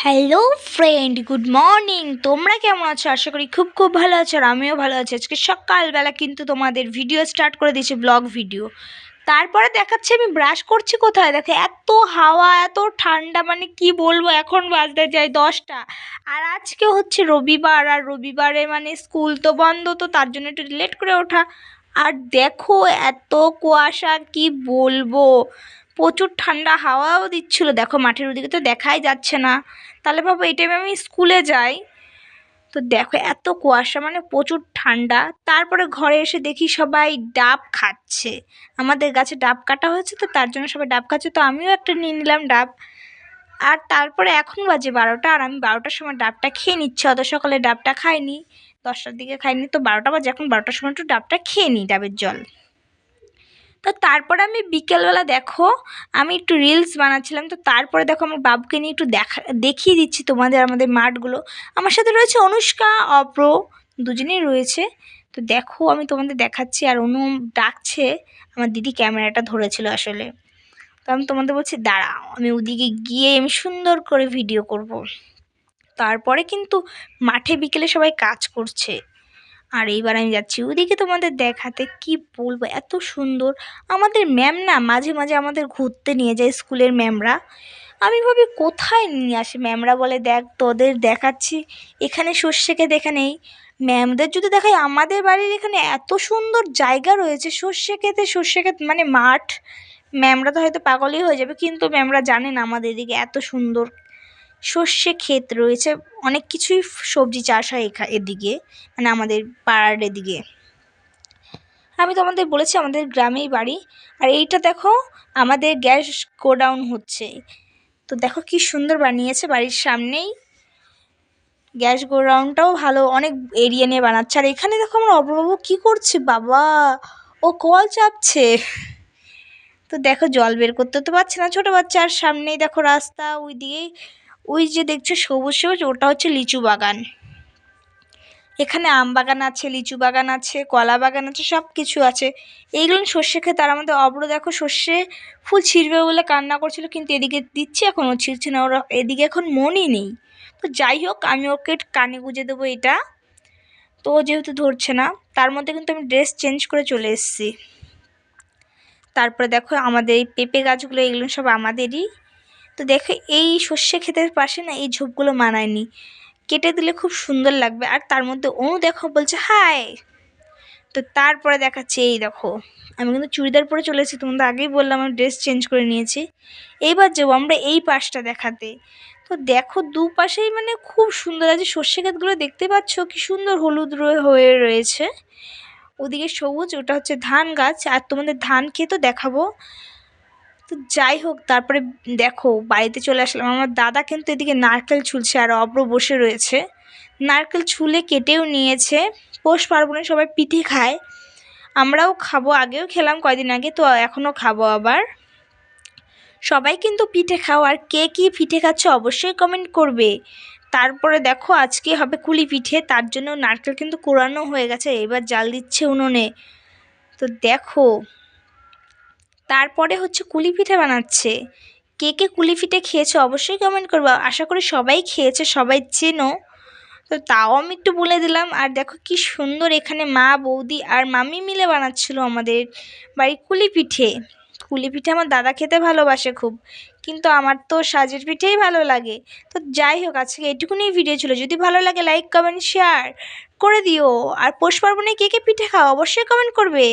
Hello friend, good morning. তোমরা কেমন আছো? আশা করি খুব খুব ভালো আছো, আর আমিও ভালো আছি। আজকে সকালবেলা কিন্তু তোমাদের ভিডিও স্টার্ট করে দিয়েছি, ব্লগ ভিডিও। তারপরে দেখাচ্ছি আমি ব্রাশ করছি কোথায়। দেখো এত হাওয়া, এত ঠান্ডা, মানে কি বলবো। এখন বাজতে যায় 10টা। আর আজকে হচ্ছে রবিবার, আর রবিবারে মানে স্কুল তো বন্ধ, তো তার জন্য একটু লেট করে ওঠা। আর দেখো এত কুয়াশা, কি বলবো। প্রচুর ঠান্ডা হাওয়াও দিচ্ছিল। দেখো মাঠের ওদিকে তো দেখাই যাচ্ছে না। তাহলে ভাবো এই টাইমে আমি স্কুলে যাই। তো দেখো এত কুয়াশা, মানে প্রচুর ঠান্ডা। তারপরে ঘরে এসে দেখি সবাই ডাব খাচ্ছে। আমাদের গাছে ডাব কাটা হয়েছে, তো তার জন্য সবাই ডাব খাচ্ছে, তো আমিও একটা নিয়ে নিলাম ডাব। আর তারপরে এখন বাজে 12টা, আর আমি 12টার সময় ডাবটা খেয়ে নিচ্ছি। অত সকালে ডাবটা খাইনি, 10টার দিকে খাইনি, তো 12টা বাজে, এখন 12টার সময় একটু ডাবটা খেয়ে নিই, ডাবের জল। তো তারপরে আমি বিকেলবেলা দেখো আমি একটু রিলস বানাচ্ছিলাম। তো তারপরে দেখো আমার বাবুকে নিয়ে একটু দেখিয়ে দিচ্ছি তোমাদের আমাদের মাঠগুলো। আমার সাথে রয়েছে অনুষ্কা, অপ্র, দুজনেই রয়েছে। তো দেখো আমি তোমাদের দেখাচ্ছি। আর অনু ডাকছে, আমার দিদি ক্যামেরাটা ধরেছিল আসলে। তো আমি তোমাদের বলছি দাঁড়াও, আমি ওদিকে গিয়ে আমি সুন্দর করে ভিডিও করব। তারপরে কিন্তু মাঠে বিকেলে সবাই কাজ করছে। আর এইবার আমি যাচ্ছি ওদিকে তোমাদের দেখাতে। কি বলবো, এত সুন্দর। আমাদের ম্যাম না মাঝে মাঝে আমাদের ঘুরতে নিয়ে যায়, স্কুলের ম্যামরা। আমি ভাবি কোথায় নিয়ে আসে ম্যামরা, বলে দেখ তোদের দেখাচ্ছি এখানে সর্ষে ক্ষেত, এখানেই। ম্যামদের যদি দেখাই, আমাদের বাড়ির এখানে এত সুন্দর জায়গা রয়েছে, সর্ষে ক্ষেত মানে মাঠ। ম্যামরা তো হয়তো পাগলই হয়ে যাবে, কিন্তু ম্যামরা জানেন আমাদের এদিকে এত সুন্দর সর্ষে ক্ষেত রয়েছে। অনেক কিছুই সবজি চাষ হয় এদিকে, মানে আমাদের পাড়ার এদিকে। আমি তোমাদের বলেছি আমাদের গ্রামেই বাড়ি। আর এইটা দেখো আমাদের গ্যাস গোডাউন হচ্ছে। তো দেখো কি সুন্দর বানিয়েছে বাড়ির সামনেই। গ্যাস গোডাউনটাও ভালো, অনেক এরিয়া নিয়ে বানাচ্ছে। আর এখানে দেখো আমার অপবাবু কি করছে, বাবা ও কল চাপছে। তো দেখো জল বের করতে তো পারছে না, ছোটো বাচ্চা। আর সামনেই দেখো রাস্তা, ওই দিকেই ওই যে দেখছো সবুজ সবুজ, ওটা হচ্ছে লিচু বাগান। এখানে আম বাগান আছে, লিচু বাগান আছে, কলা বাগান আছে, সব কিছু আছে। এইগুলো সর্ষে ক্ষেত। আর আমাদের অব্র দেখো সর্ষে ফুল ছিঁড়বে বলে কান্না করছিল, কিন্তু এদিকে দিচ্ছে এখনও ছিঁড়ছে না, ওরা এদিকে এখন মনই নেই। তো যাই হোক, আমি ওকে কানে গুঁজে দেবো এটা। তো ও যেহেতু ধরছে না, তার মধ্যে কিন্তু আমি ড্রেস চেঞ্জ করে চলে এসেছি। তারপরে দেখো আমাদের এই পেঁপে গাছগুলো, এগুলো সব আমাদেরই। তো দেখো এই সর্ষে ক্ষেতের পাশে না এই ঝোপগুলো মানায়নি, কেটে দিলে খুব সুন্দর লাগবে। আর তার মধ্যে অনু দেখো বলছে হাই। তো তারপরে দেখাচ্ছে এই দেখো আমি কিন্তু চুড়িদার পরে চলে এসেছি, তোমাদের আগেই বললাম আমি ড্রেস চেঞ্জ করে নিয়েছি। এইবার যাবো আমরা এই পাশটা দেখাতে। তো দেখো দুপাশেই মানে খুব সুন্দর আছে, সর্ষে ক্ষেতগুলো দেখতে পাচ্ছ কি সুন্দর হলুদ হয়ে রয়েছে। ওদিকে সবুজ, ওটা হচ্ছে ধান গাছ। আর তোমাদের ধান খেয়ে তো দেখাবো। তো যাই হোক, তারপরে দেখো বাড়িতে চলে আসলাম। আমার দাদা কিন্তু এদিকে নারকেল ছুলছে, আর অব্র বসে রয়েছে। নারকেল ছুলে কেটেও নিয়েছে। পৌষ পার্বণে সবাই পিঠে খায়, আমরাও খাবো। আগেও খেলাম কয়দিন আগে, তো এখনও খাবো আবার। সবাই কিন্তু পিঠে খাও, আর কে কী পিঠে খাচ্ছে অবশ্যই কমেন্ট করবে। তারপরে দেখো আজকে হবে কুলি পিঠে, তার জন্য নারকেল কিন্তু কোরানো হয়ে গেছে, এবার জাল দিচ্ছে উনুনে। তো দেখো তারপরে হচ্ছে কুলি পিঠে বানাচ্ছে। কে কে কুলি পিঠে খেয়েছে অবশ্যই কমেন্ট করবো। আশা করি সবাই খেয়েছে, সবাই চেনো। তো তাও আমি একটু বলে দিলাম। আর দেখো কি সুন্দর, এখানে মা, বৌদি আর মামি মিলে বানাচ্ছিল আমাদের বাড়ি কুলি পিঠে। কুলি পিঠে আমার দাদা খেতে ভালোবাসে খুব, কিন্তু আমার তো সাজের পিঠেই ভালো লাগে। তো যাই হোক, আজকে এটুকুনি ভিডিও ছিল। যদি ভালো লাগে লাইক কমেন্ট শেয়ার করে দিও। আর পৌষ পার্বণে কে কে পিঠে খাও অবশ্যই কমেন্ট করবে।